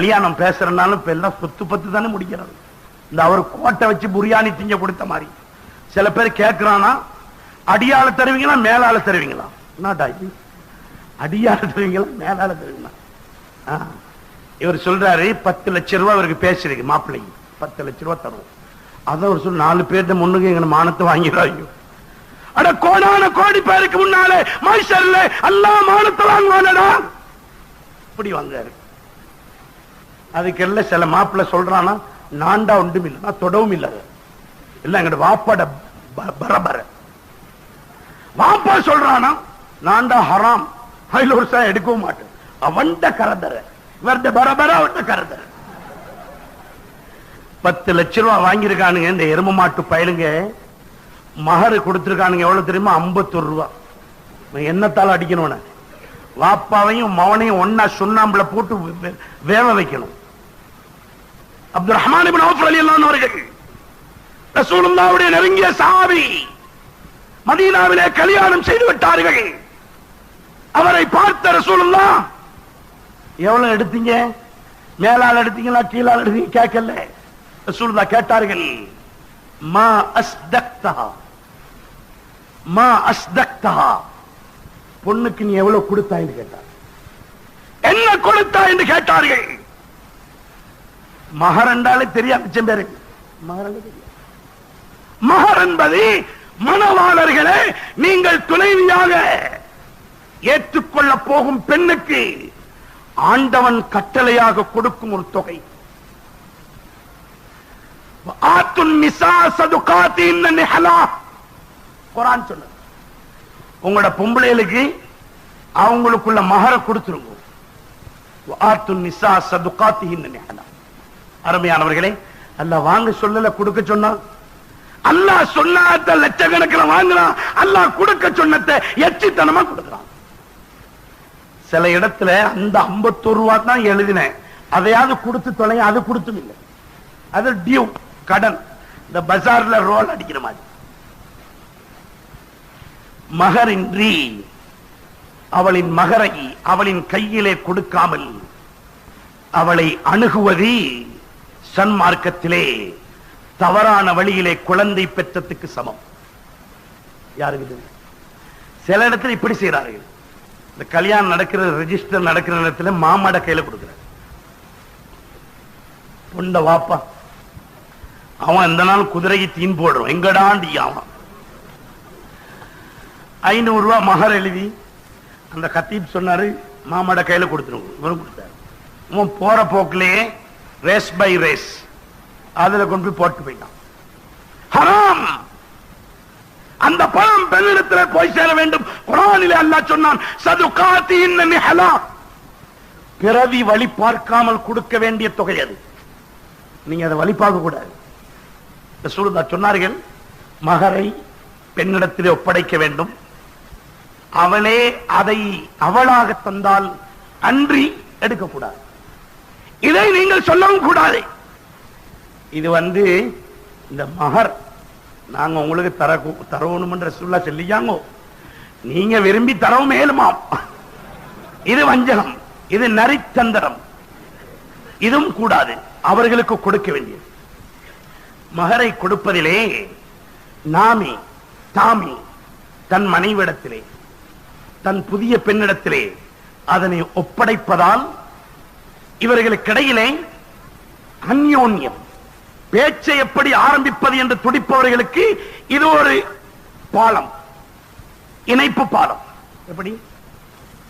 கல்யாணம் பேசுறதுனாலும் இப்ப எல்லாம் சொத்து பத்து தானே முடிக்கிறது. இந்த அவர் கோட்டை வச்சு புரியாணி திங்க கொடுத்த மாதிரி சில பேர் கேட்கிறானா, அடியாள தருவீங்களா மேலாள தருவீங்களா? அடியாள தருவீங்களா மேலாள தருவீங்களா? இவர் சொல்றாரு 10 லட்சம் ரூபாய் அவருக்கு பேசுறீங்க மாப்பிள்ளைக்கு 10 லட்சம் ரூபாய் தருவோம். அதான் ஒரு சொல் 4 பேர்த்த முன்னுக்கு எங்க மானத்தை வாங்கிறாங்க. அட கோடான கோடி பேருக்கு முன்னாலே மைசர்ல அல்லாஹ் மானத்தை வாங்குவானடா. இப்படி வாங்காரு. அதுக்கெல்லாம் சில மாப்பிள்ள சொல்றானா, நான்டா ஒன்றும் இல்லை, நான் தொடவும் இல்லை, இல்ல எங்க வாப்பாட பரபர வாப்பா சொல்றானா, நான்டா ஹராம், அதுல ஒரு சார் எடுக்கவும் மாட்டேன், அவன்ட கரதர இவர்ட பரபர அவன்ட கரதர. 10 லட்சம் ரூபாய் வாங்கியிருக்கானுங்க இந்த எரும மாட்டு பயலுங்க. மகரு கொடுத்திருக்கானுங்க எவ்வளவு தெரியுமா? 51 ரூபாய். என்னத்தால அடிக்கணும்? வாப்பாவையும் மவனையும் ஒன்னா சுண்ணாம்புல போட்டு வேவ வைக்கணும். அப்துல் ரஹ்மான் இப்னு அவ்ஃப் ரலியல்லாஹு அன்ஹு அவர்கள் ரசூலுல்லாஹ்வுடைய நெருங்கிய சஹாபி, மதீனாவிலே கல்யாணம் செய்து விட்டார்கள். அவரை பார்த்த ரசூலுல்லாஹ், எவ்வளவு எடுத்தீங்க? மேலால் எடுத்தீங்களா கீழால் எடுத்தீங்க? கேட்கல. ரசூலுல்லாஹ் கேட்டார்கள், மா அஸ்தக்தஹா மா அஸ்தக்தஹா, பொண்ணுக்கு நீ எவ்வளவு கொடுத்தா என்று கேட்டார். என்ன கொடுத்தா என்று கேட்டார்கள். மகர் என்றாலே தெரியாது மிச்சம் பேரு. மகர் என்பது மணவாளர்களே நீங்கள் துணைவியாக ஏற்றுக்கொள்ள போகும் பெண்ணுக்கு ஆண்டவன் கட்டளையாக கொடுக்கும் ஒரு தொகை. குர்ஆன் சொன்னது. உங்களோட பொம்பளைகளுக்கு அவங்களுக்குள்ள மகர கொடுத்துருங்க. அருமையானவர்களே, அல்லாஹ் வாங்க சொல்லல, கொடுக்க சொன்னா. அல்லாஹ் சொன்னாத லட்சக்கணக்கில் வாங்குறான், அல்லாஹ் கொடுக்க சொன்னத எச்சித்தனமா கொடுக்கிறான். சில இடத்துல அந்த 51 ரூபாய் தான் எழுதினேன், அதையாவது கொடுத்து தொலை, அது கொடுத்தும் இல்லை. அது டியூ, கடன். இந்த பஜார்ல ரோல் அடிக்கிற மாதிரி. மகரின்றி அவளின் மகரை அவளின் கையிலே கொடுக்காமல் அவளை அணுகுவது சன்மார்க்கத்திலே தவறான வழியிலே குழந்தை பெற்றத்துக்கு சமம். யாருக்கு? சில இடத்துல இப்படி செய்யறார்கள். இந்த கல்யாணம் நடக்கிற ரெஜிஸ்டர் நடக்கிற இடத்துல மாமாட கையில கொடுக்கிறார். பொண்ட வாப்பா அவன் இந்த நாள் குதிரைக்கு தீன் போடுறான், எங்கடாண்டி அவன் 500 ரூபாய் மகர் எழுதி அந்த கத்தீப் சொன்னாரு, மாமாட கையில கொடுத்துருவோம். இவரும் கொடுத்தாரு. இவன் போற போக்கிலேயே ரேஸ் பை ரேஸ் அதுல கொண்டு போய் போட்டு போயிட்டான். ஹராம். அந்த பணம் பெண்ணிடத்தில் போய் சேர வேண்டும். குர்ஆனிலே அல்லாஹ் சொன்னான், சதுகாத்தின் நிஹலா, பிறவி வழி பார்க்காமல் கொடுக்க வேண்டிய தொகை அது. நீங்க அதை வழி பார்க்க கூடாது. ரசூலுல்லாஹ் சொன்னார்கள், மகரை பெண்ணிடத்திலே ஒப்படைக்க வேண்டும். அவளே அதை அவளாக தந்தால் அன்றி எடுக்கக்கூடாது. இதை நீங்கள் சொல்லவும் கூடாது. இது இந்த மகர் நாங்க உங்களுக்கு தரணும் என்று ரசூலுல்லாஹ் சொல்லியாங்க. நீங்க விரும்பி தரவும் மேலுமாம். இது வஞ்சகம், இது நரித்தந்திரம், இதுவும் கூடாது. அவர்களுக்கு கொடுக்க வேண்டியது. மகரை கொடுப்பதிலே நாமி தாமி தன் மனைவிடத்திலே தன் புதிய பெண்ணிடத்திலே அதனை ஒப்படைப்பதால் இவர்களுக்கிடையிலே அந்யோன்யம், பேச்சை எப்படி ஆரம்பிப்பது என்று துடிப்பவர்களுக்கு இது ஒரு பாலம், இணைப்பு பாலம். எப்படி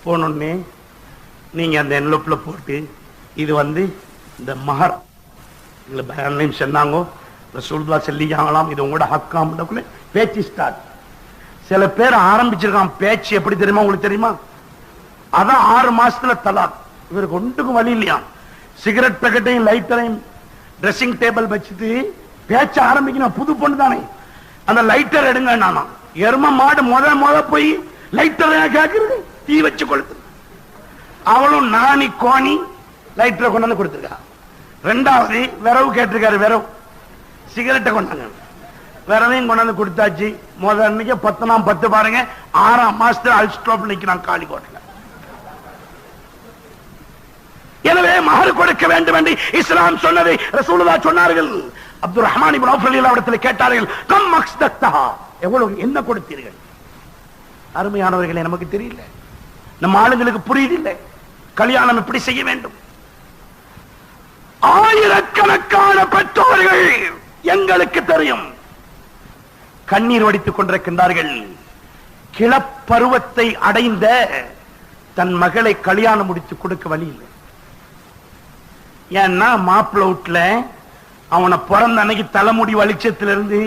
போனோன்னே நீங்க அந்த என்வலப்ல போட்டு இது இந்த மகர் சொன்னாங்க, ரசூலுல்லாஹ் சொல்லியாங்களாம், இது உங்களோட ஹக்காம் பேச்சு ஸ்டார்ட். சில பேர் ஆரம்பிச்சிருக்கான் பேச்சு. எப்படி தெரியுமா உங்களுக்கு? தெரியுமா? அதான் 6 மாசத்துல தலாக். இவருக்கு ஒன்றுக்கும் வழி இல்லையா. சிகரெட் பேக்கெட்டையும் லைட்டரையும் ட்ரெஸ்ஸிங் டேபிள் வச்சுட்டு பேச்ச ஆரம்பிக்கணும். புது பொண்ணு தானே, அந்த லைட்டர் எடுங்க. நானா எரும மாடு முத போய் லைட்டர் கேட்கறது, தீ வச்சு கொளுத்து. அவளும் நாணி கோணி லைட்டரை கொண்டாந்து கொடுத்துருக்கா. 2வது விரவு கேட்டிருக்காரு. விரவு சிகரெட்டை கொண்டாங்க. விரவையும் கொண்டாந்து கொடுத்தாச்சு. முதல் அன்னைக்கு 10 பாருங்க, 6ஆம் மாசத்துல அல்ஸ்ட்ரோப் நிக்கிறான் காலிக்கோட்டில். எனவே மஹர் கொடுக்க வேண்டும் என்று இஸ்லாம் சொன்னதை ரசூலுல்லாஹ் சொன்னார்கள். அப்துல் ரஹ்மான் இப்னு அவ்ஃப் ரலியல்லாஹு அன்ஹு கேட்டார்கள், கம் மக்ஸ்தக்தஹா, எவ்வளவு என்ன கொடுத்தீர்கள்? அருமையானவர்களே, நமக்கு தெரியல, நம்ம ஆளுங்களுக்கு புரியுதில்லை கல்யாணம் எப்படி செய்ய வேண்டும். ஆயிரக்கணக்கான பெற்றோர்கள் எங்களுக்கு தெரியும் கண்ணீர் வடித்துக் கொண்டிருக்கின்றார்கள். கிளப்பருவத்தை அடைந்த தன் மகளை கல்யாணம் முடித்து கொடுக்க வழி இல்லை. ஏன்னா மாப்பிள்ள வீட்டுல அவனை பிறந்த அன்னைக்கு தலைமுடி வலிச்சத்திலிருந்து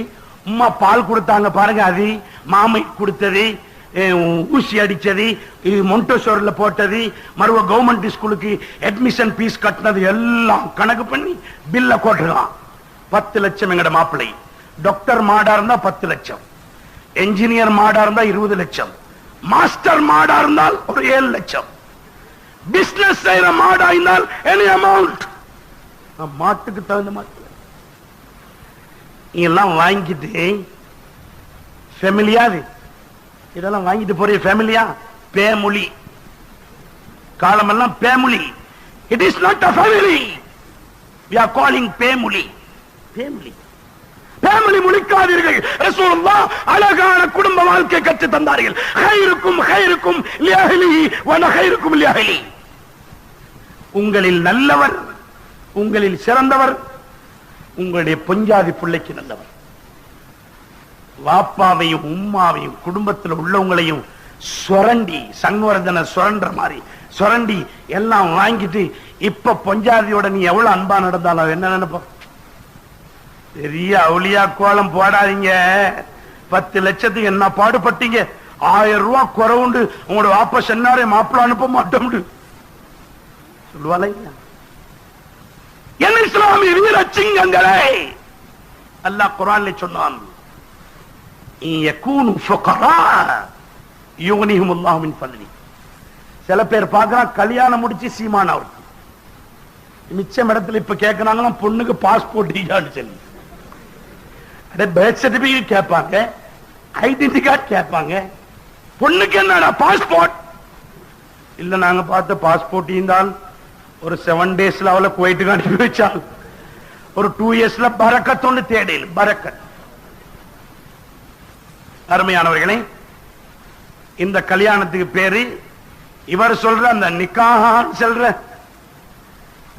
உம்மா பால் கொடுத்தாங்க பாருங்க, அது மாமை கொடுத்தது, ஊசி அடிச்சது, மொண்டோசோர்ல போட்டது, மறுவ கவர்மெண்ட் ஸ்கூலுக்கு அட்மிஷன் பீஸ் கட்டினது எல்லாம் கணக்கு பண்ணி பில்ல போட்டுருக்கான். 10 லட்சம் எங்கட மாப்பிள்ளை. டாக்டர் மாடா இருந்தா 10 லட்சம், என்ஜினியர் மாடா இருந்தா 20 லட்சம், மாஸ்டர் மாடா இருந்தால் ஒரு 7 லட்சம், பிசினஸ் செய்யற மாடா இருந்தால் எனி அமௌண்ட். மாட்டுக்கு தகுந்த மாதிரி எல்லாம் வாங்கிட்டு ஃபேமிலியாது இதெல்லாம் வாங்கிட்டு போற ஃபேமிலியா? பேமொழி காலமெல்லாம் பேமொழி. It is not a family. we are calling பேமொழி. பேமொழி பேமொழி முழிக்காதீர்கள். ரசூலுல்லாஹ் அழகான குடும்ப வாழ்க்கை கற்று தந்தார்கள். கைருக்கும் கைருக்கும் லிஅஹ்லிஹி வ நகைருக்கும் லிஅஹ்லி. உங்களில் நல்லவர், உங்களில் சிறந்தவர் உங்களுடைய பொஞ்சாதி பிள்ளைக்கு நல்லவர். வாப்பாவையும் உம்மாவையும் குடும்பத்தில் உள்ளவங்களையும் சுரண்டி, சண்வர்தன சுரண்ட மாதிரி சுரண்டி எல்லாம் வாங்கிட்டு இப்ப பொஞ்சாதியோட நீ எவ்வளவு அன்பா நடந்தாலும் என்ன நினைப்ப? பெரிய அவுளியா கோலம் போடாதீங்க. 10 லட்சத்துக்கு என்ன பாடுபட்டீங்க? 1000 ரூபாய் குறவுண்டு உங்களோட வாப்பா சொன்னாரே மாப்பிள்ள அனுப்ப மாட்டோம் சொல்லுவாளே. என் இஸ்லாமிய வீர சிங்கங்களே, அல்லாஹ் குர்ஆன்ல சொன்னான், யகூனு ஃபுகரா யுக்னிஹுமுல்லாஹு மின் ஃபத்லி. சில பேர் பார்க்கறான் கல்யாணம் முடிச்சு சீமான் அவருக்கு மிச்சம் இடத்துல இப்ப கேட்கறாங்க பொண்ணுக்கு பாஸ்போர்ட் இல்லையான்னு சொல்லி. அட பர்த் சர்டிபிகேட் கேட்பாங்க, ஐடென்டி கார்டு கேட்பாங்க. பொண்ணுக்கு என்னடா பாஸ்போர்ட் இல்ல? நாங்க பார்த்த பாஸ்போர்ட் இருந்தால் ஒரு 7 டேஸ்ல அவளை குவைட்டுக்கு அனுப்பி வச்சால் ஒரு 2 இயர்ஸ்ல பரக்கத்தோன்னு தேடல. பரக்கத். அருமையானவர்களே, இந்த கல்யாணத்துக்கு பேரு இவர் சொல்ற அந்த நிக்காஹான்னு சொல்ற,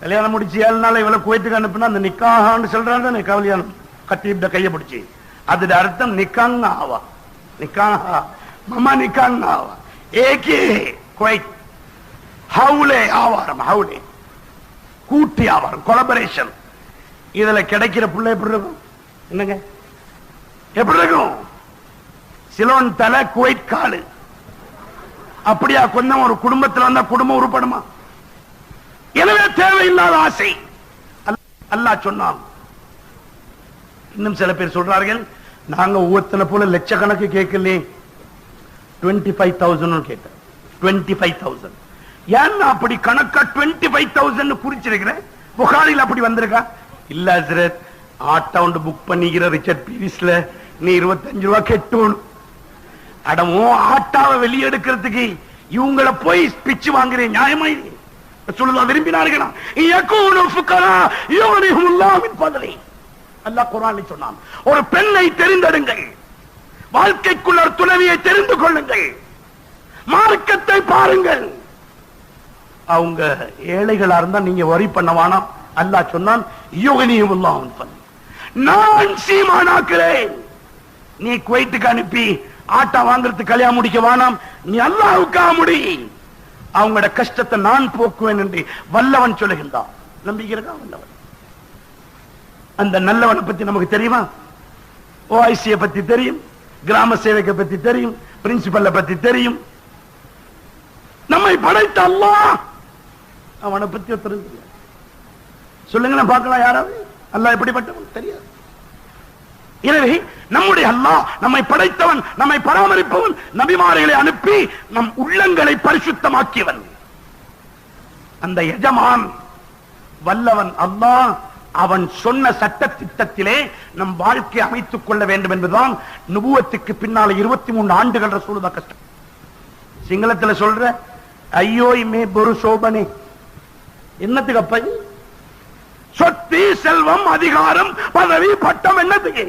கல்யாணம் முடிச்சு 7 நாள் இவளை குவைத்துக்கு அனுப்புனா அந்த நிக்காஹான்னு சொல்றாங்க. கல்யாணம் கட்டீப்ட கைய பிடிச்சி அதோட அர்த்தம் நிக்காங்க ஆவா. நிக்காஹா மமா நிக்காங்க ஆவா. ஏகே குவைத் ஹவுலே ஆவாரம், ஹவுலே கூட்டி ஆவாரம், கொலபரேஷன். இதுல கிடைக்கிற பிள்ளை எப்படி இருக்கும்? என்னங்க எப்படி இருக்கும்? சிலோன் தலை குவைத் காலு. அப்படியா கொஞ்சம் ஒரு குடும்பத்தில் வந்தா குடும்பம் உருப்படுமா? எனவே தேவையில்லாத ஆசை. அல்லாஹ் சொன்னான். இன்னும் சில பேர் சொல்றார்கள், நாங்க ஒவ்வொருத்தனை போல லட்சக்கணக்கு கேட்கல, 25,000 கேட்டேன். 25,000 ஏன் அப்படி கணக்கா 25,000 குறிச்சிருக்கிறேன்? புகாரில் அப்படி வந்திருக்கா? இல்ல ஹஸ்ரத், ஆட்டோ புக் பண்ணிக்கிற ரிச்சர்ட் பீரிஸ்ல நீ 25 ரூபாய் கெட்டோம். அடமோ ஆட்டாவை வெளியெடுக்கிறதுக்கு இவங்களை போய் பிச்சு வாங்குறேன், நியாயமா? சொல்லுதா விரும்பினார்களா? அல்லாஹ் குர்ஆனில் சொன்னான், ஒரு பெண்ணை தெரிந்தெடுங்கள், வாழ்க்கைக்குள்ள ஒரு துணைவியை தெரிந்து கொள்ளுங்கள், மார்க்கத்தை பாருங்கள். அவங்க ஏழைகளா இருந்தா நீங்க வரி பண்ண வேணாம். அல்லாஹ் சொன்னான், நான் சீமானாக்குறேன். நீ குவைத்துக்கு அனுப்பி ஆட்டா வாங்குறதுக்கு கல்யாணம் முடிக்க வேணாம், நீ அல்லாஹ்வுக்காக முடி. அவங்களோட கஷ்டத்தை நான் போக்குவேன் என்று வல்லவன் சொல்லுகின்றான். நம்பிக்கிறதா வல்லவன்? அந்த நல்லவனை பத்தி நமக்கு தெரியுமா? ஓஐசியை பத்தி தெரியும், கிராம சேவையை பத்தி தெரியும், பிரின்சிபல்ல பத்தி தெரியும். நம்மை படைத்த அல்லாஹ் அவனை பத்தி தெரிஞ்சு சொல்லுங்க, பார்க்கலாம். யாராவது அல்லாஹ் எப்படிப்பட்டவன் தெரியாது. எனவே நம்முடைய அல்லாஹ் நம்மை படைத்தவன், நம்மை பராமரிப்பவன், நபிமார்களை அனுப்பி நம் உள்ளங்களை பரிசுத்தமாக்கியவன். அந்த எஜமான் வல்லவன் அல்லாஹ். அவன் சொன்ன சட்ட திட்டத்திலே நம் வாழ்க்கை அமைத்துக் கொள்ள வேண்டும் என்பதுதான் நுபுவத்துக்கு பின்னால 23 ஆண்டுகள் ரசூலுல்லாஹ் கஷ்டம். சிங்களத்தில் சொல்ற ஐயோ மே பொரு சோபனே என்னத்துக்கு அப்ப சொத்து செல்வம் அதிகாரம் பதவி பட்டம் என்னத்துக்கு?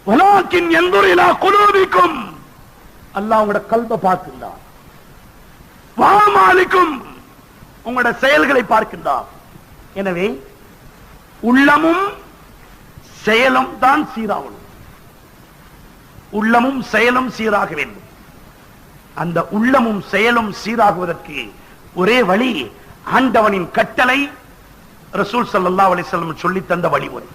வலாக்கின் எந்துரிலா குலூபிக்கும், அல்லாஹ் உங்களோட கல்பை பார்க்கின்றார். வாமாலிக்கும், உங்களோட செயல்களை பார்க்கின்றார். எனவே உள்ளமும் செயலும் தான் சீராகணும். உள்ளமும் செயலும் சீராக வேண்டும். அந்த உள்ளமும் செயலும் சீராகுவதற்கு ஒரே வழி ஆண்டவனின் கட்டளை, ரசூல் ஸல்லல்லாஹு அலைஹி வஸல்லம் சொல்லி தந்த வழிமுறை.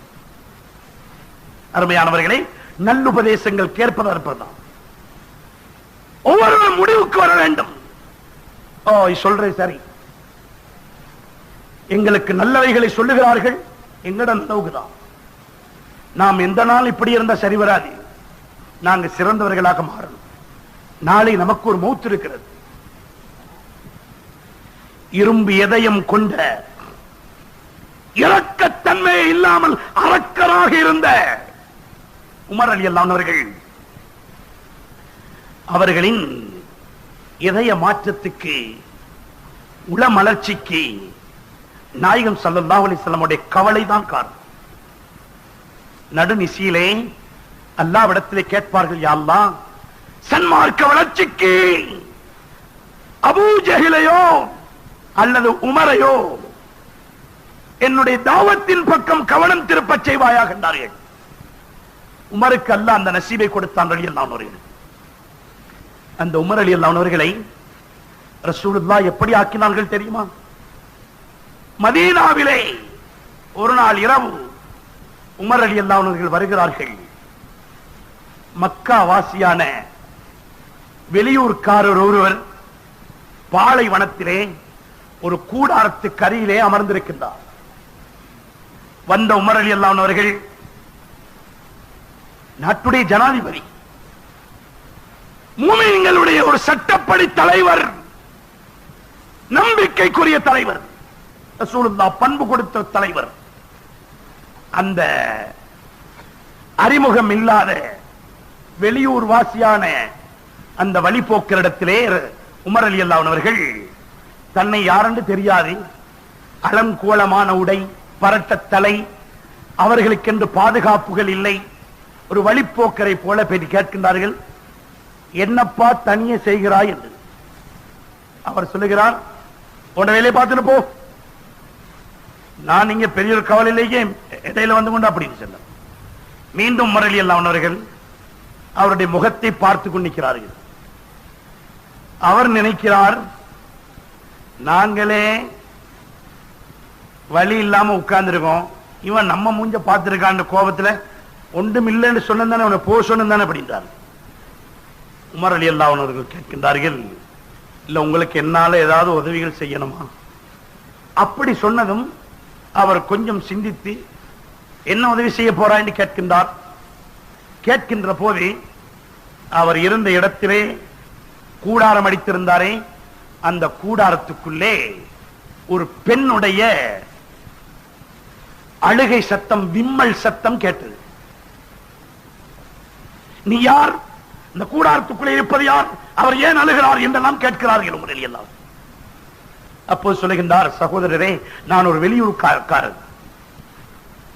அருமையானவர்களே, நல்லுபதேசங்கள் கேட்பதா இருப்பதுதான். ஒவ்வொருவரும் முடிவுக்கு வர வேண்டும். ஓ சொல்றேன் சரி, எங்களுக்கு நல்லவைகளை சொல்லுகிறார்கள், எங்கட நோக்குதான். நாம் எந்த நாள் இப்படி இருந்தா சரி வராது. நாங்க சிறந்தவர்களாக மாறணும். நாளை நமக்கு ஒரு மௌத் இருக்கிறது. இரும்பு இதயம் கொண்ட இரக்கத்தன்மை இல்லாமல் அரக்கராக இருந்த உமர் ரலியல்லாஹு அவர்கள், அவர்களின் இதய மாற்றத்துக்கு, உளமலர்ச்சிக்கு நாயகம் ஸல்லல்லாஹு அலைஹி வஸல்லம் உடைய கவலை தான் காரணம். நடுநிசியிலே அல்லாஹ்விடத்திலே கேட்பார்கள், யா அல்லாஹ், சன்மார்க்க வளர்ச்சிக்கு அபூ ஜஹலையோ அல்லது உமரையோ என்னுடைய தாவத்தின் பக்கம் கவனம் திருப்பச் செய்வாயாக என்றார்கள். உமருக்கு அல்லாஹ் அந்த நசீபை கொடுத்தான் ரலியல்லாஹு அவர்கள். அந்த உமர் ரலியல்லாஹு அவர்களை ரசூலுல்லாஹ் எப்படி ஆக்கினார்கள் தெரியுமா? மதீனாவிலே ஒரு நாள் இரவு உமர் ரலியல்லாஹு அவர்கள் வருகிறார்கள். மக்கா வாசியான வெளியூர்காரர் ஒருவர் பாலைவனத்திலே ஒரு கூடாரத்துக்கு அருகிலே அமர்ந்திருக்கின்றார். வந்த உமர் ரலியல்லாஹு அவர்கள் நாட்டுடைய ஜனாதிபதி, மூமின்களுடைய ஒரு சட்டப்படி தலைவர், நம்பிக்கைக்குரிய தலைவர், ரசூலுல்லாஹ் பண்பு கொடுத்த தலைவர். அந்த அறிமுகம் இல்லாத வெளியூர் வாசியான அந்த வழிபோக்கரிடத்திலே உமர் ரலியல்லாஹு அவர்கள் தன்னை யாரென்று தெரியாது, அலங்கோலமான உடை, பரட்ட தலை, அவர்களுக்கென்று பாதுகாப்புகள் இல்லை, ஒரு வழிப்போக்கரை போல பேட்டி கேட்கின்றார்கள், என்னப்பா தனியே செய்கிறாய் என்று. அவர் சொல்லுகிறார், உன் வேலையை பார்த்துட்டு போ, நான் இங்க பெரிய ஒரு கவலையிலேயே இடையில வந்து கொண்டு அப்படின்னு சொன்ன. மீண்டும் உமர் ரலியல்லாஹு அவர்கள் அவருடைய முகத்தை பார்த்து கொண்டிருக்கிறார்கள். அவர் நினைக்கிறார், நாங்களே வழி இல்லாம உட்கார்ந்துருக்கோம், இவன் நம்ம மூஞ்ச பார்த்திருக்கான் கோபத்துல ஒன்றும் இல்லைன்னு சொன்னதானே, அவனை போ சொன்னதானே அப்படின்றார். உமர் ரலியல்லாஹு அவர்கள் கேட்கின்றார்கள், இல்ல உங்களுக்கு என்னால ஏதாவது உதவிகள் செய்யணுமா? அப்படி சொன்னதும் அவர் கொஞ்சம் சிந்தித்து, என்ன உதவி செய்ய போறான்னு கேட்கின்றார். கேட்கின்ற போது அவர் இருந்த இடத்திலே கூடாரம் அடித்திருந்தாரே, அந்த கூடாரத்துக்குள்ளே ஒரு பெண்ணுடைய அழுகை சத்தம், விம்மல் சத்தம் கேட்டது. நீ யார்? இந்த கூடாரத்துக்குள்ளே இருப்பது யார்? அவர் ஏன் அழுகிறார் என்றெல்லாம் கேட்கிறார்கள் உமர் ரலியல்லாஹு. அப்போது சொல்லுகின்றார், சகோதரரே, நான் ஒரு வெளியூர்காரர்,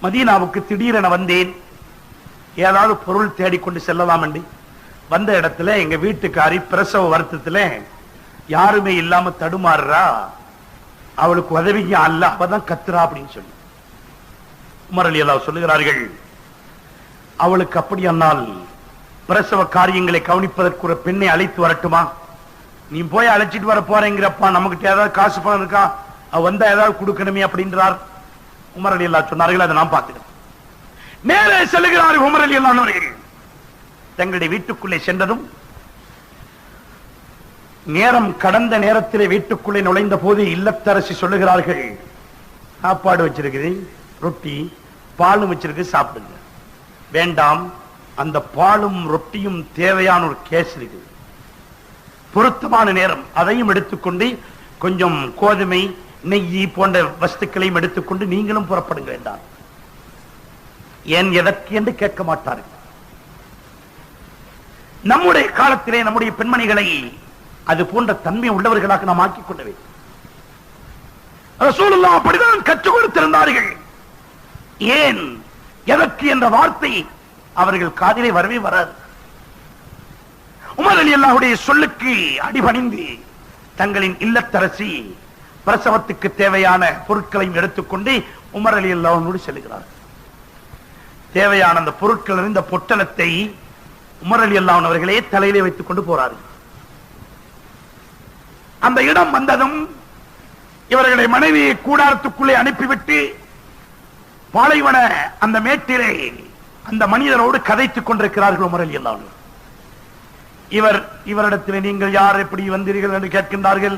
மதீனாவுக்கு திடீரென வந்தேன், ஏதாவது பொருள் தேடிக்கொண்டு செல்லலாம் என்று வந்த இடத்துல எங்க வீட்டுக்காரி பிரசவ வருத்தத்துல யாருமே இல்லாம தடுமாறுறா, அவளுக்கு உதவிங்க அல்ல, அவதான் கத்துறா அப்படின்னு சொல்லி உமர் ரலியல்லாஹு சொல்லுகிறார்கள், அவளுக்கு அப்படியானால் பிரசவ காரியங்களை கவனிப்பதற்கு ஒரு பெண்ணை அழைத்து வரட்டுமா? நீ போய் அழைச்சிட்டு வர போறேங்கிறப்பா, நமக்கு ஏதாவது காசு பணம் இருக்கா, அவ வந்தா ஏதாவது கொடுக்கணுமே அப்படின்றார். உமர் ரலியல்லாஹு சொன்னார்கள், அதை நான் பார்த்துக்கிறேன். மேலே செல்லுகிறார் உமர் ரலியல்லாஹு அவர்கள். தங்களுடைய வீட்டுக்குள்ளே சென்றதும் நேரம் கடந்த நேரத்திலே வீட்டுக்குள்ளே நுழைந்த போது இல்லத்தரசி சொல்லுகிறார்கள், சாப்பாடு வச்சிருக்குது, ரொட்டி பாலும் வச்சிருக்கு, சாப்பிடுங்க. வேண்டாம், அந்த பாலும் ரொட்டியும் தேவையான ஒரு கேஸ் இருக்கு, பொருத்தமான நேரம், அதையும் எடுத்துக்கொண்டு கொஞ்சம் கோதுமை நெய் போன்ற வஸ்துக்களையும் எடுத்துக்கொண்டு நீங்களும் புறப்படுங்க வேண்டாம். ஏன் எதற்கு என்று கேட்க மாட்டார்கள். நம்முடைய காலத்திலே நம்முடைய பெண்மணிகளை அது போன்ற தன்மை உள்ளவர்களாக நாம் ஆக்கிக் கொள்ள வேண்டும். ரசூலுல்லாஹ் அப்படிதான் கற்றுக் கொடுத்திருந்தார்கள். ஏன் எதற்கு என்ற வார்த்தை அவர்கள் காதிலே வரவே வராது. உமர் ரலியல்லாஹுடைய சொல்லுக்கு அடிபணிந்து தங்களின் இல்லத்தரசி பிரசவத்துக்கு தேவையான பொருட்களையும் எடுத்துக்கொண்டு உமர் ரலியல்லாஹு செல்கிறார். தேவையான அந்த பொருட்கள் இந்த பொட்டலத்தை உமர் ரலியல்லாஹு அவர்களே தலையிலே வைத்துக் கொண்டு போறார்கள். அந்த இடம் வந்ததும் இவர்களுடைய மனைவியை கூடாரத்துக்குள்ளே அனுப்பிவிட்டு பாலைவன அந்த மேட்டிலே அந்த மனிதரோடு கதைத்துக் கொண்டிருக்கிறார்கள் உமர் ரலியல்லாஹு. இவரிடத்தில் நீங்கள் யார், எப்படி வந்தீர்கள் என்று கேட்கின்றார்கள்.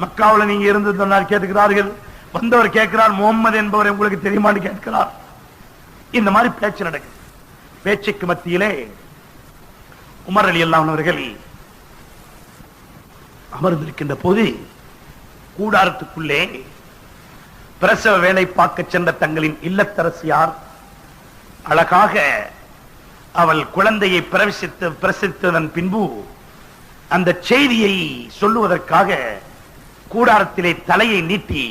மக்காவில் நீங்க இருந்து கேட்கிறார்கள். வந்தவர் கேட்கிறார், முகமது என்பவர் உங்களுக்கு தெரியுமான்னு கேட்கிறார். இந்த மாதிரி பேச்சு நடக்குது. பேச்சுக்கு மத்தியிலே உமர் ரலியல்லாஹு அவர்கள் அமர்ந்திருக்கின்ற போது கூடாரத்துக்குள்ளே பிரசவ வேலை பார்க்க சென்ற தங்களின் இல்லத்தரசியார் அழகாக அவள் குழந்தையை பிரசவித்ததன் பின்பு அந்த செய்தியை சொல்லுவதற்காக கூடாரத்திலே தலையை நீட்டி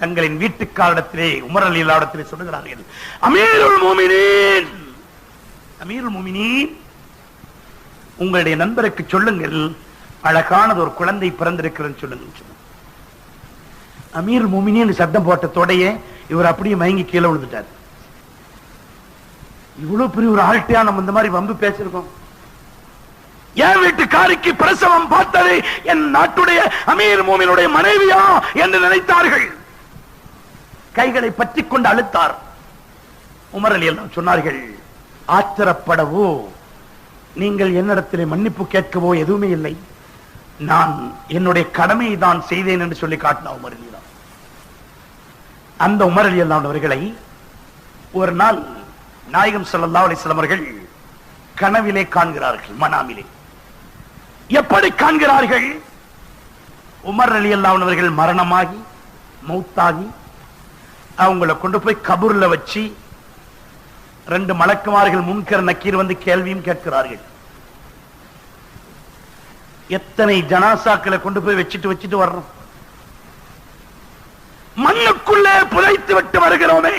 தங்களின் வீட்டுக்காரிடத்திலே உமர் ரலியல்லாஹு சொல்லுகிறார்கள், அமீருல் முஃமினீன், அமீருல் முஃமினீன், உங்களுடைய நண்பருக்கு சொல்லுங்கள், அழகானது ஒரு குழந்தை பிறந்திருக்கிறது சொல்லுங்க. அமீர் முஃமினீன் சத்தம் போட்டதோடையே இவர் அப்படியே மயங்கி கீழே விழுந்துட்டார். இவ்வளவு பெரிய ஒரு ஆள்கிட்டயா நம்ம இந்த மாதிரி வம்பு பேசிருக்கோம்? என் வீட்டுக்காரிக்கு பிரசவம் பார்த்தது என் நாட்டுடைய அமீர் முஃமினுடைய மனைவியா என்று நினைத்தார்கள். கைகளை பற்றி கொண்டு அழுத்தார். உமர் ரலியல்லாஹு சொன்னார்கள், ஆச்சரப்படவோ நீங்கள் என்னிடத்திலே மன்னிப்பு கேட்கவோ எதுவுமே இல்லை, நான் என்னுடைய கடமையை தான் செய்தேன் என்று சொல்லி காட்டினார் உமர் ரலியல்லாஹு. அந்த உமர் ரலியல்லாஹு அவர்களை ஒரு நாள் நாயகம் ஸல்லல்லாஹு அலைஹி வஸல்லம் அவர்கள் கனவிலே காண்கிறார்கள், மனாமிலே. எப்படி காண்கிறார்கள்? உமர் ரலியல்லாஹு அவர்கள் மரணமாகி மௌத்தாகி அவங்களை கொண்டு போய் கபூர்ல வச்சு 2 மலக்குமார்கள் முன்கர் நக்கீர் வந்து கேள்வியும் கேட்கிறார்கள். எத்தனை ஜனாசாக்களை கொண்டு போய் வச்சிட்டு வர்றோம், மண்ணுக்குள்ளே புதைத்து விட்டு வருகிறோமே,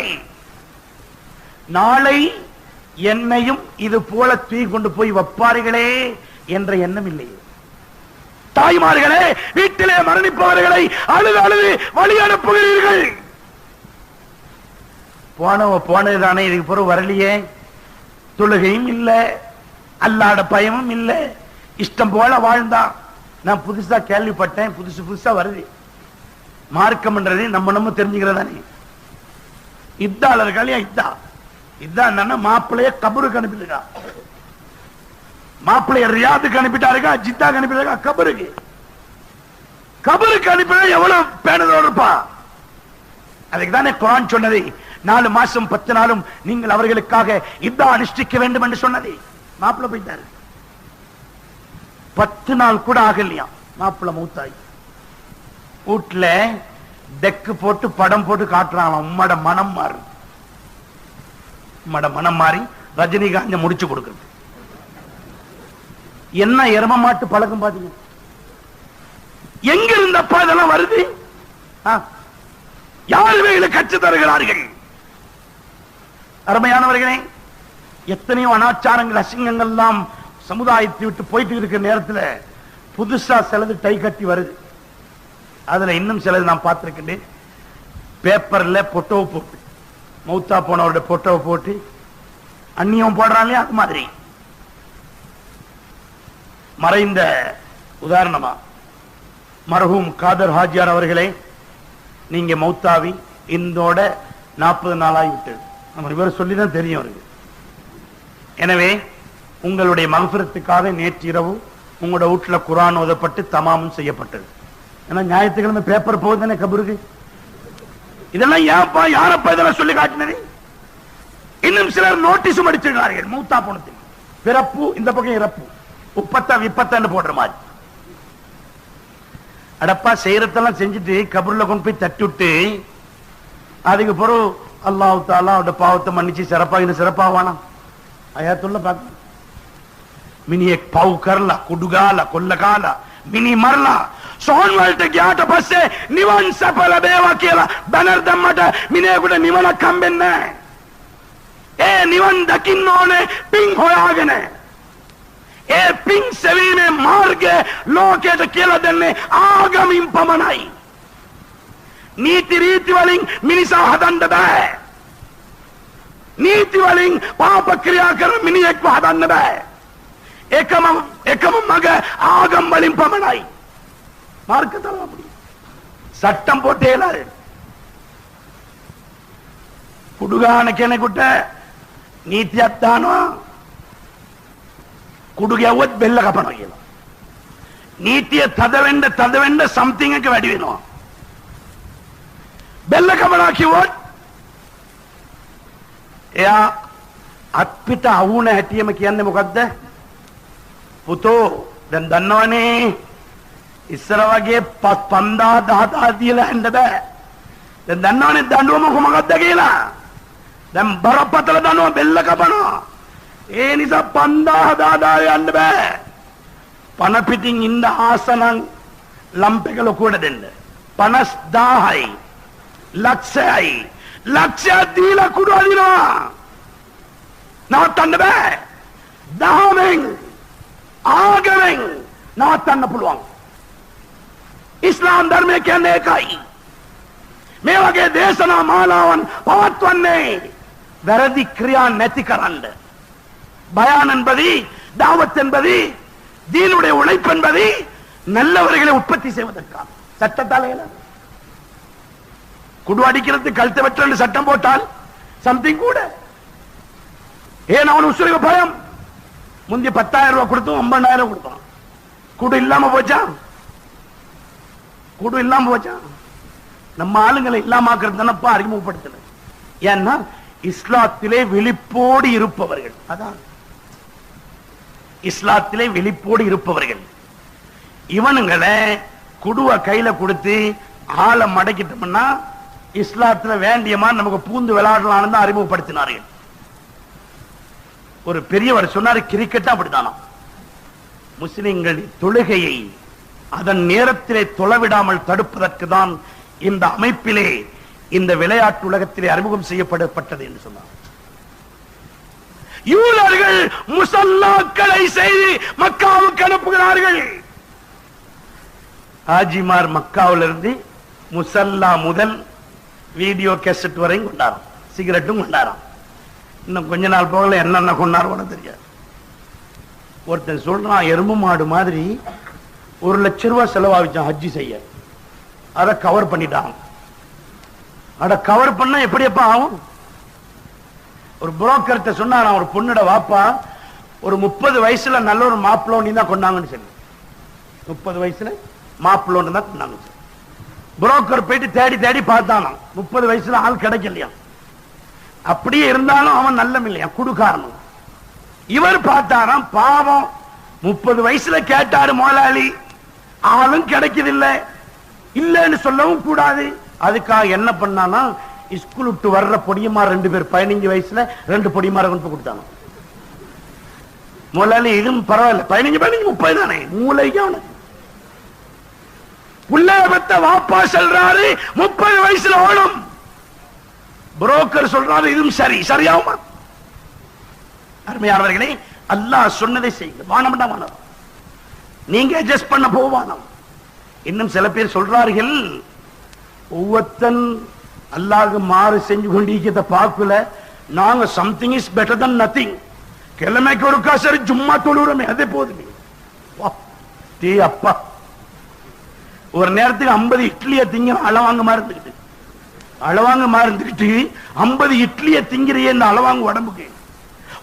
நாளை என்னையும் இது போல தூக்கி கொண்டு போய் வைப்பார்களே என்ற எண்ணம் இல்லையே. தாய்மார்களே, வீட்டிலே மரணிப்பவர்களை அழுது அழுது வழி அனுப்புகிறீர்கள். போனதுதானே, இதுக்கு பிறகு வரலையே, தொழுகையும் இல்ல, அல்லாட பயமும் இல்ல, இஷ்டம் போல வாழ்ந்தா. நான் புதுசா கேள்விப்பட்டேன், புதுசா வருது. மார்க்கம் நம்ம தெரிஞ்சுக்கிறதானே. இத்தாளர்கள் இதான் மாப்பிள்ளைய கபருக்கு அனுப்பிடுங்க, மாப்பிள்ளைய ரியாதுக்கு அனுப்பிட்டாருக்கா, ஜித்தாக்கு அனுப்பிட்டாருக்கா, கபருக்கு அனுப்பினா எவ்வளவு பேணுதோடு இருப்பா. அதுக்கு தானே குர்ஆன் சொன்னது, 4 மாசம் 10 நாளும் நீங்கள் அவர்களுக்காக இதா அனுஷ்டிக்க வேண்டும் என்று சொன்னது. மாப்பிள்ளை போயிட்டாரு, 10 நாள் கூட ஆகலையா மாப்பிள்ளை மௌத்தாய். வீட்டுல டெக்கு போட்டு படம் போட்டு காட்டுறான். உம்மட மனம் மாறு, உம்மட மனம் மாறி ரஜினிகாந்த் முடிச்சு கொடுக்கிறது. என்ன எரும மாட்டு பழக்கம் பாத்தீங்க, எங்க இருந்தப்பா இதெல்லாம் வருது? யார் வேலை கற்று தருகிறார்கள்? அருமையானவர்களே, எத்தனையோ அனாச்சாரங்கள் அசிங்கங்கள் எல்லாம் சமுதாயத்தை விட்டு போயிட்டு இருக்கிற நேரத்தில் புதுசா சிலது டை கட்டி வருது. அதுல இன்னும் சிலது நான் பார்த்திருக்கேன். பேப்பர்ல போட்டோவை போட்டு, மௌத்தா போனவருடைய போட்டோவை போட்டு அந்நியம் போடுறாங்க. அது மாதிரி மறைந்த உதாரணமா மர்ஹூம் காதர் ஹாஜியார் அவர்களே, நீங்க மௌத்தாவி இந்தோட 40 நாளாகி விட்டது. நம்ம இவர் சொல்லிதான் தெரியும் அவருக்கு. எனவே உங்களுடைய மகஃபிரத்துக்காக நேற்று இரவு உங்களோட வீட்டுல குர்ஆன் ஓதப்பட்டு தமாமும் செய்யப்பட்டது. ஏன்னா ஞாயிற்றுக்கிழமை பேப்பர் போகுதுதானே கபருக்கு. இதெல்லாம் ஏப்பா யாரப்பா இதெல்லாம் சொல்லி காட்டினது? இன்னும் சிலர் நோட்டீஸும் அடிச்சிருக்கிறார்கள். மௌத்தா போனது பிறப்பு, இந்த பக்கம் இறப்பு, உப்பத்தா விப்பத்தான்னு போடுற மாதிரி. அடப்பா செய்யறதெல்லாம் செஞ்சுட்டு கபூர்ல கொண்டு போய் தட்டி விட்டு அதுக்கு பிறகு அல்லாஹ் தஆலா அவருடைய பாவத்தை மன்னிச்சு சிறப்பாவானா? आयातुल्लाह पाक मिनी एक पाव करला कुडुगाला कोल्लगाला मिनी मरला සෝන් වලට ගියාට පස්සේ නිවන් සැප ලැබේවා කියලා බැනර් දැම්මට මිනිහෙකුට නිවනක් හම්බෙන්නේ නැහැ. ඒ නිවන් දකින්න ඕනේ පින් හොයාගෙන. ඒ පින් සෙවීමේ මාර්ගය ලෝකයට කියලා දෙන්නේ ආගමින් පමණයි. නීති රීති වලින් මිනිසා හදන්න බෑ. නීති වලින් පාප ක්‍රියා කරන මිනිහෙක්ව හදන්න බෑ. එකම මග ආගම් වලින් පමණයි. மார்க்க தர முடியும். சட்டம் போட்டேல குடுகான කෙනෙකුට නීතියක් දානවා කුඩු ගැව්වොත් බෙල්ල කපනවා කියලා. නීතිය තද වෙන්න සම්තිං එක වැඩි වෙනවා. බෙල්ල කපනවා කිව්වොත් එයා අත්පිට අවුන හැටියම කියන්නේ මොකද්ද? පුතෝ දැන් දන්නවනේ ඉස්සර වගේ 5000 දීලා යන්න බෑ. දැන් දන්නවනේ දඬුවම කොහොමද කියලා. දැන් බරපතල දඬුවම බෙල්ල කපනවා. ඒ නිසා 5000 යන්න බෑ. පණ පිටින් ඉන්න ආසනං ලම්ප් එක ලොකුවට දෙන්න. 50000යි ලක්ෂයයි ලක්ෂය දීලා කුඩු අදිනවා. නවත්තන්න බෑ. දහමෙන් ආගමෙන් නවත්තන්න පුළුවන්. ඉස්ලාම් ධර්මය කියන්නේ ඒකයි. මේ වගේ දේශනා මාලාවන් පවත්වන්නේ වැරදි ක්‍රියා නැති කරන්න. பயான் என்பது தாவத் என்பது தீனுடைய உழைப்பு என்பது நல்லவர்களை உற்பத்தி செய்வதற்காக. சட்டத்தால் குடு அடிக்கிறது கழுத்தை வெட்ட சட்டம் போட்டால் சம்திங் கூட. ஏன் அவன் உசுருக்கு பயம். முந்தி 10,000 ரூபாய் கொடுத்தோம் 50,000 கொடுத்தோம். குடு இல்லாம போச்சான். குடு இல்லாம போச்சான். நம்ம ஆளுங்களை இல்லாமக்கிறது தானப்பா அறிமுகப்படுத்தல. ஏன்னா இஸ்லாத்திலே விழிப்போடு இருப்பவர்கள். அதான் இஸ்லாத்திலே விழிப்போடு இருப்பவர்கள். இவனுங்களை குடுவ கையில கொடுத்து ஆளை மடக்கிட்டோம்னா இஸ்லாத்துல வேண்டியமா நமக்கு பூந்து விளையாடலாம்னு தான் அறிமுகப்படுத்தினார்கள். ஒரு பெரியவர் சொன்னாரு, கிரிக்கெட் அப்படித்தானா முஸ்லிம்கள் தொழுகையை அதன் நேரத்திலே தொலைவிடாமல் தடுப்பதற்கு தான் இந்த அமைப்பிலே இந்த விளையாட்டு உலகத்திலே அறிமுகம் செய்யப்படப்பட்டது என்று சொன்னார். யூதர்கள் முசல்லாக்களை செய்து மக்காவுக்கு அனுப்புகிறார்கள். ஆஜிமார் மக்காவிலிருந்து முசல்லா முதல் வீடியோ கேசட் வரையும் கொண்டாராம். சிகரெட்டும் கொண்டாராம். இன்னும் கொஞ்ச நாள் போகல என்னென்ன கொண்டாருன்னு தெரியாது. ஒருத்தன் சொல்றான், எறும்பு மாடு மாதிரி 1 லட்சம் ரூபாய் செலவாகிச்சான் ஹஜ்ஜி செய்ய. அதை கவர் பண்ணிட்டான். அட கவர் பண்ண எப்படியப்பா ஆகும்? ஒரு புரோக்கர்ட்ட சொன்னாராம், ஒரு பொண்ணோட வாப்பா ஒரு 30 வயசுல நல்ல ஒரு மாப்பிள்ளோனி தான் கொண்டாங்கன்னு சொல்லி. 30 வயசுல மாப்பிள்ளோன்னு தான் கொண்டாங்க. புரோக்கர் போயிட்டு தேடி தேடி பார்த்தானாம். 30 வயசுல ஆள் கிடைக்கலையா. அப்படியே இருந்தாலும் அவன் நல்ல இல்லையா, குடுக்காரனும். இவர் பார்த்தாராம், பாவம் 30 வயசுல கேட்டாரு முதலாளி, ஆளும் கிடைக்கதில்லை, இல்லன்னு சொல்லவும் கூடாது. அதுக்காக என்ன பண்ணானா, ஸ்கூல் விட்டு வர்ற பொடியமார் 2 பேர் 15 வயசுல 2 பொடியமார கொண்டு கொடுத்தாங்க. முதலாளி இதுவும் பரவாயில்ல, 15 30 தானே, மூளைக்கு அவனுக்கு புள்ளபத்த வாப்பா சொல்றாரு 30 வயசுல ஓடும். புரோக்கர் சொல்றாரு இதுவும் சரி, சரியாகுமா? அருமையானவர்களே, அல்லாஹ் சொன்னதை செய்யுங்க. வானம்டா வானம், நீங்க அட்ஜஸ்ட் பண்ண போவானம். இன்னும் சில பேர் சொல்றார்கள், ஒவ்வொருத்தன் அல்லாஹ்க்கு மாறு செஞ்சு கொண்டிருக்கிறத பார்க்கல, நாங்க something is better than nothing. கிழமைக்கு ஒருக்கா சரி ஜும்மா தொழுறமே, அதே போதுமே. அப்பா ஒரு நேரத்துக்கு 50 இட்லிய திங்க அளவாங்க மாதிரி இருந்துக்கிட்டு 50 இட்லிய திங்கிறிய இந்த அளவாங்க உடம்புக்கு.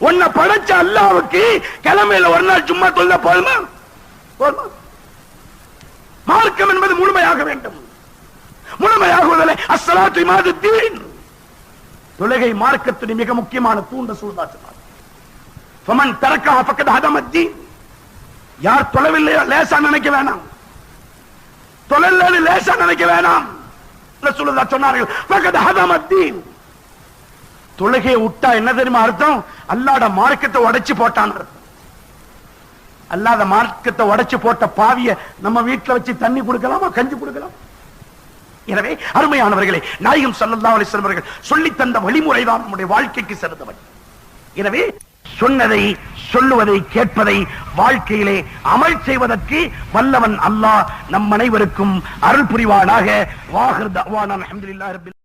உன்னை படைச்ச அல்லாஹ்வுக்கு கிழமையில ஒரு நாள் சும்மா தொல்ல போதுமா? மார்க்கம் என்பது முழுமையாக வேண்டும். முழுமையாகுவதில்லை. அஸ்ஸலாத்து இமாதுத்தீன், தொழுகை மார்க்கத்தின் மிக முக்கியமான தூண்ட சூழ்நாட்டினார். ஃபமன் தரக்கஹ ஃபக்கத் ஹதமத்தீன், யார் தொழவில்லையோ லேசா நினைக்க வேணாம். தொழல்ல லேசா நினைக்க வேணாம். ரசூலுல்லாஹ் சொன்னார்கள், ஃபக்கத் ஹதமத்தீன், தொழுகையை விட்டா என்ன தெரியுமா அர்த்தம்? அல்லாஹ்வுடைய மார்க்கத்தை உடைச்சு போட்டான். அல்லாத மார்க்கத்தை உடைச்சு போட்ட பாவிய நம்ம வீட்டுல வச்சு தண்ணி கொடுக்கலாமா, கஞ்சி கொடுக்கலாம்? எனவே அருமையானவர்களே, நாயகம் ஸல்லல்லாஹு அலைஹி வஸல்லம் அவர்கள் சொல்லித் தந்த வழிமுறைதான் நம்முடைய வாழ்க்கைக்கு சிறந்த வழி. எனவே சொன்னதை, சொல்லுவதை, கேட்பதை வாழ்க்கையிலே அமல் செய்வதற்கு வல்லவன் அல்லாஹ் நம் அனைவருக்கும் அருள் புரிவானாக. வாஹிர் தஅவானா அல்ஹம்துலில்லாஹி ரப்பில்